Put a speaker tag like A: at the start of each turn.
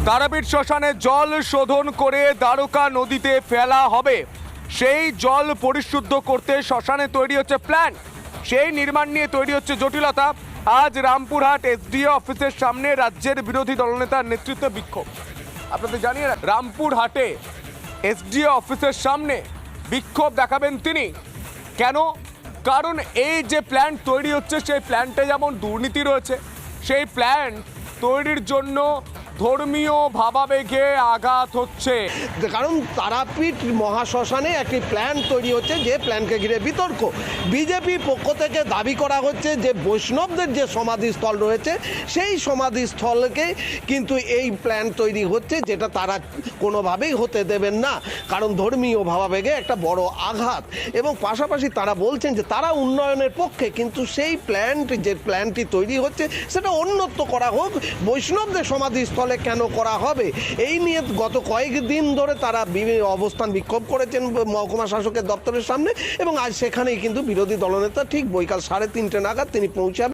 A: তারাপীঠ শ্মশানে জল শোধন করে দ্বারকা নদীতে ফেলা হবে। সেই জল পরিশুদ্ধ করতে শ্মশানে তৈরি হচ্ছে প্ল্যান। সেই নির্মাণ নিয়ে তৈরি হচ্ছে জটিলতা। আজ রামপুরহাট এসডিও অফিসের সামনে রাজ্যের বিরোধী দলনেতার নেতৃত্বে বিক্ষোভ। আপনাদের জানিয়ে রামপুরহাটে এসডিও অফিসের সামনে বিক্ষোভ দেখাবেন তিনি। কেন? কারণ এই যে প্ল্যান তৈরি হচ্ছে সেই প্ল্যানটা যেমন দুর্নীতি রয়েছে, সেই প্ল্যান তৈরির জন্য ধর্মীয় ভাবাবেগে আঘাত হচ্ছে।
B: কারণ তারাপীঠ মহাশ্মশানে একটি প্ল্যান তৈরি হচ্ছে, যে প্ল্যানকে ঘিরে বিতর্ক। বিজেপির পক্ষ থেকে দাবি করা হচ্ছে যে বৈষ্ণবদের যে সমাধিস্থল রয়েছে সেই সমাধিস্থলকে কিন্তু এই প্ল্যান তৈরি হচ্ছে, যেটা তারা কোনোভাবেই হতে দেবেন না, কারণ ধর্মীয় ভাবাবেগে একটা বড় আঘাত। এবং পাশাপাশি তারা বলছেন যে তারা উন্নয়নের পক্ষে, কিন্তু সেই প্ল্যানটি তৈরি হচ্ছে সেটা অন্যত্র করা হোক, বৈষ্ণবদের সমাধিস্থল কেন করা হবে, এই নিয়ে গত কয়েকদিন ধরে তারা অবস্থান বিক্ষোভ করেছেন মহকুমা শাসকের দপ্তরের সামনে। এবং আজ সেখানেই কিন্তু বিরোধী দলনেতা ঠিক বৈকাল 3:30 নাগাদ তিনি পৌঁছাবেন।